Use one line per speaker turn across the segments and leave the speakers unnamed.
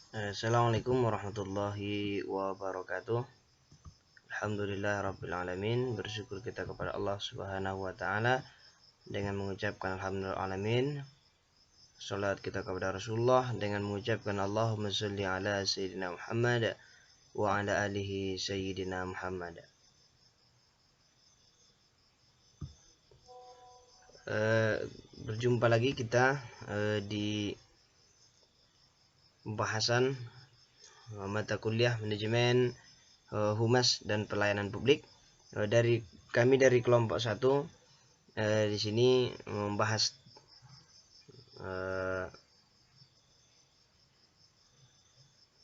Assalamualaikum warahmatullahi wabarakatuh. Alhamdulillah rabbil alamin. Bersyukur kita kepada Allah Subhanahu wa taala dengan mengucapkan alhamdulillah alamin. Salat kita kepada Rasulullah dengan mengucapkan Allahumma sholli ala sayyidina Muhammad wa ala alihi sayyidina Muhammad. Berjumpa lagi kita di pembahasan mata kuliah manajemen humas dan pelayanan publik dari kelompok 1. Di sini membahas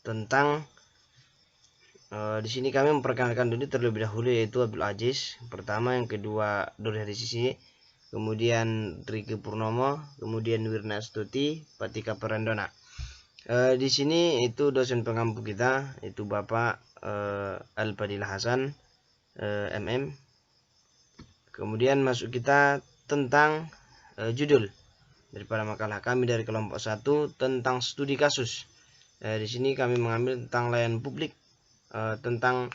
tentang di sini kami memperkenalkan dulu terlebih dahulu, yaitu Abdul Aziz pertama, yang kedua Nur Hadisisi, kemudian Riki Purnomo, kemudian Wirna Astuti, Patika Perandona. Di sini itu dosen pengampu kita, itu Bapak Al-Fadilah Hasan MM. Kemudian masuk kita tentang judul daripada makalah kami dari kelompok 1 tentang studi kasus. Di sini kami mengambil tentang layanan publik, tentang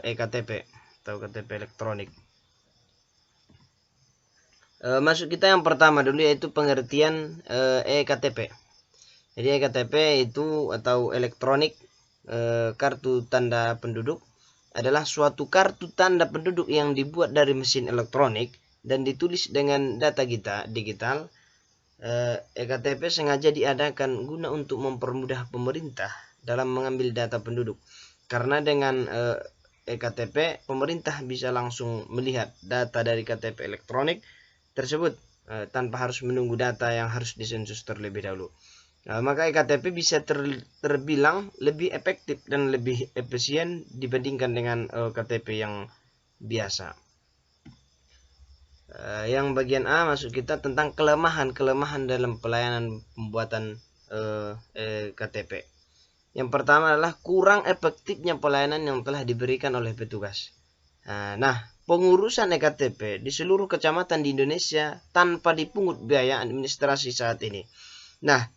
EKTP atau KTP elektronik. Masuk kita yang pertama dulu, yaitu pengertian EKTP. Jadi EKTP itu atau elektronik kartu tanda penduduk adalah suatu kartu tanda penduduk yang dibuat dari mesin elektronik dan ditulis dengan data kita digital. EKTP sengaja diadakan guna untuk mempermudah pemerintah dalam mengambil data penduduk. Karena dengan EKTP pemerintah bisa langsung melihat data dari KTP elektronik tersebut tanpa harus menunggu data yang harus disensus terlebih dahulu. Maka EKTP bisa terbilang lebih efektif dan lebih efisien dibandingkan dengan KTP yang biasa. Yang bagian A masuk kita tentang kelemahan dalam pelayanan pembuatan KTP. Yang pertama adalah kurang efektifnya pelayanan yang telah diberikan oleh petugas. Nah, pengurusan EKTP di seluruh kecamatan di Indonesia tanpa dipungut biaya administrasi saat ini. Nah,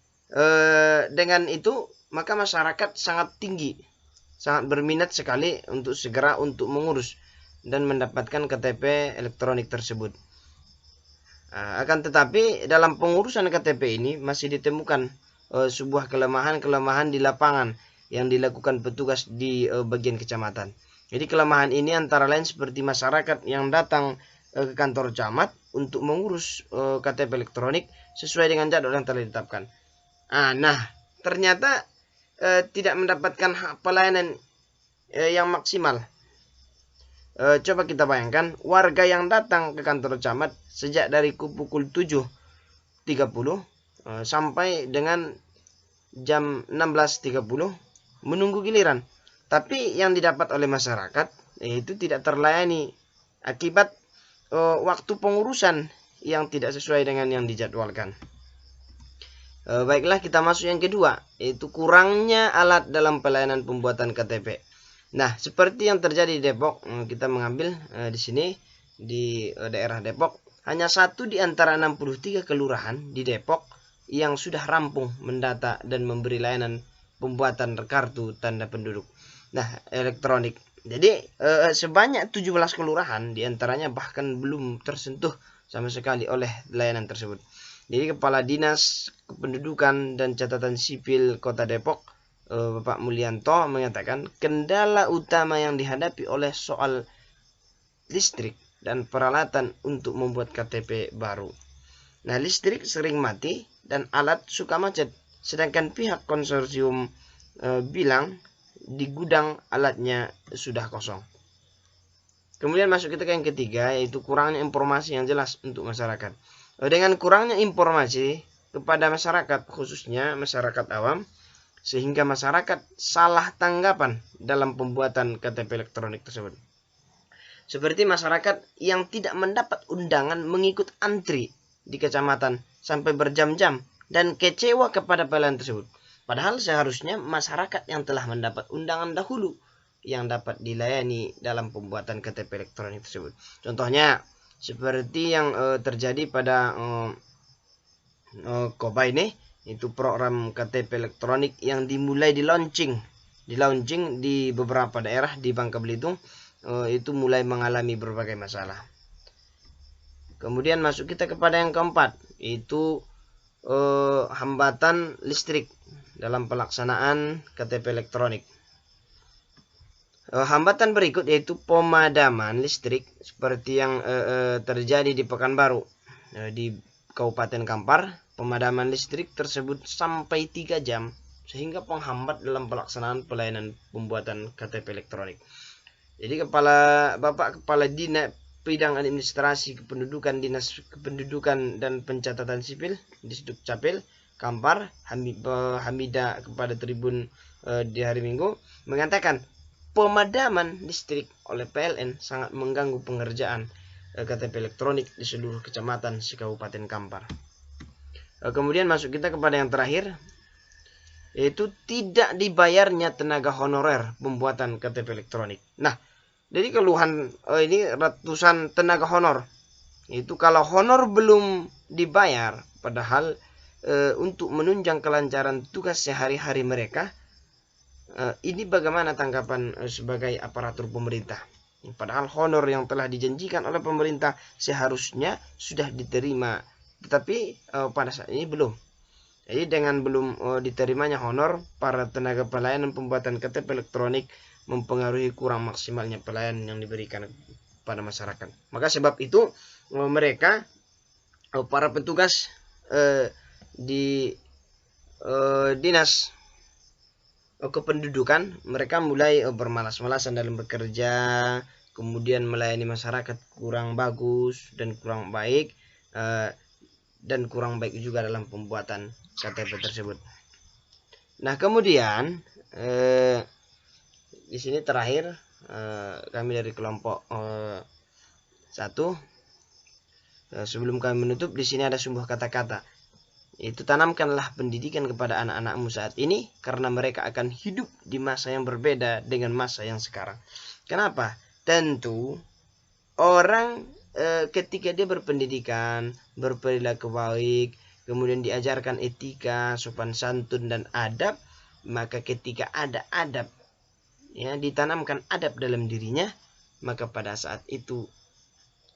dengan itu maka masyarakat sangat berminat sekali untuk segera mengurus dan mendapatkan KTP elektronik tersebut. Akan tetapi dalam pengurusan KTP ini masih ditemukan sebuah kelemahan di lapangan yang dilakukan petugas di bagian kecamatan. Jadi kelemahan ini antara lain seperti masyarakat yang datang ke kantor camat untuk mengurus KTP elektronik sesuai dengan jadwal yang telah ditetapkan. Nah, ternyata tidak mendapatkan pelayanan yang maksimal. Coba kita bayangkan warga yang datang ke kantor camat sejak dari pukul 7.30 sampai dengan jam 16.30 menunggu giliran. Tapi yang didapat oleh masyarakat itu tidak terlayani akibat waktu pengurusan yang tidak sesuai dengan yang dijadwalkan. Baiklah, kita masuk yang kedua, yaitu kurangnya alat dalam pelayanan pembuatan KTP. Nah, seperti yang terjadi di Depok, kita mengambil di sini di daerah Depok, hanya 1 di antara 63 kelurahan di Depok yang sudah rampung mendata dan memberi layanan pembuatan kartu tanda penduduk. Nah, elektronik. Jadi sebanyak 17 kelurahan di antaranya bahkan belum tersentuh sama sekali oleh layanan tersebut. Jadi Kepala Dinas Kependudukan dan Catatan Sipil Kota Depok, Bapak Mulyanto, mengatakan kendala utama yang dihadapi oleh soal listrik dan peralatan untuk membuat KTP baru. Nah, listrik sering mati dan alat suka macet, sedangkan pihak konsorsium bilang di gudang alatnya sudah kosong. Kemudian masuk kita ke yang ketiga, yaitu kurangnya informasi yang jelas untuk masyarakat. Dengan kurangnya informasi kepada masyarakat, khususnya masyarakat awam, sehingga masyarakat salah tanggapan dalam pembuatan KTP elektronik tersebut. Seperti masyarakat yang tidak mendapat undangan mengikut antri di kecamatan sampai berjam-jam dan kecewa kepada pelayanan tersebut. Padahal seharusnya masyarakat yang telah mendapat undangan dahulu yang dapat dilayani dalam pembuatan KTP elektronik tersebut. Contohnya seperti yang terjadi pada Koba ini, Itu program KTP elektronik yang dimulai di launching di beberapa daerah di Bangka Belitung. Itu mulai mengalami berbagai masalah. Kemudian masuk kita kepada yang keempat, itu hambatan listrik dalam pelaksanaan KTP elektronik. Hambatan berikut yaitu pemadaman listrik seperti yang terjadi di Pekanbaru, di Kabupaten Kampar. Pemadaman listrik tersebut sampai 3 jam sehingga penghambat dalam pelaksanaan pelayanan pembuatan KTP elektronik. Jadi Bapak Kepala Dinas Bidang Administrasi Kependudukan Dinas Kependudukan dan Pencatatan Sipil di Dukcapil Kampar, Hamida kepada Tribun di hari Minggu mengatakan pemadaman listrik oleh PLN sangat mengganggu pengerjaan KTP elektronik di seluruh kecamatan di Kabupaten Kampar. Kemudian masuk kita kepada yang terakhir, yaitu tidak dibayarnya tenaga honorer pembuatan KTP elektronik. Nah, jadi keluhan ini ratusan tenaga honor. Itu kalau honor belum dibayar, padahal untuk menunjang kelancaran tugas sehari-hari mereka, ini bagaimana tanggapan sebagai aparatur pemerintah? Padahal honor yang telah dijanjikan oleh pemerintah seharusnya sudah diterima, tetapi pada saat ini belum. Jadi dengan belum diterimanya honor, para tenaga pelayanan pembuatan KTP elektronik mempengaruhi kurang maksimalnya pelayanan yang diberikan pada masyarakat. Maka sebab itu mereka para petugas di dinas kependudukan, mereka mulai bermalas-malasan dalam bekerja, kemudian melayani masyarakat kurang bagus dan kurang baik, dan kurang baik juga dalam pembuatan KTP tersebut. Nah, kemudian di sini terakhir kami dari kelompok 1, sebelum kami menutup, di sini ada sebuah kata-kata, itu tanamkanlah pendidikan kepada anak-anakmu saat ini karena mereka akan hidup di masa yang berbeda dengan masa yang sekarang. Kenapa? Tentu orang ketika dia berpendidikan, berperilaku baik, kemudian diajarkan etika, sopan santun dan adab, maka ketika ada adab, ya, ditanamkan adab dalam dirinya, maka pada saat itu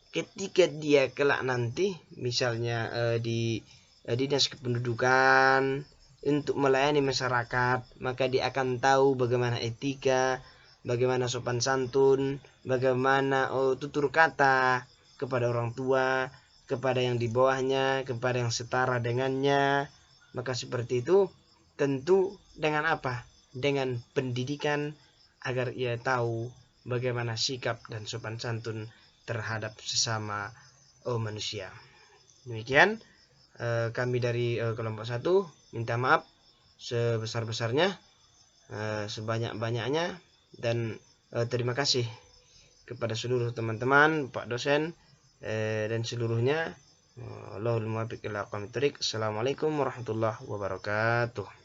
ketika dia kelak nanti misalnya di dinas kependudukan untuk melayani masyarakat, maka dia akan tahu bagaimana etika, bagaimana sopan santun, bagaimana tutur kata kepada orang tua, kepada yang di bawahnya, kepada yang setara dengannya. Maka seperti itu tentu dengan apa? Dengan pendidikan agar ia tahu bagaimana sikap dan sopan santun terhadap sesama manusia. Demikian kami dari kelompok 1 minta maaf sebesar-besarnya, sebanyak-banyaknya, dan terima kasih kepada seluruh teman-teman, Pak dosen, dan seluruhnya. Allahul muwaffiq ila aqwamit thoriq. Assalamualaikum warahmatullahi wabarakatuh.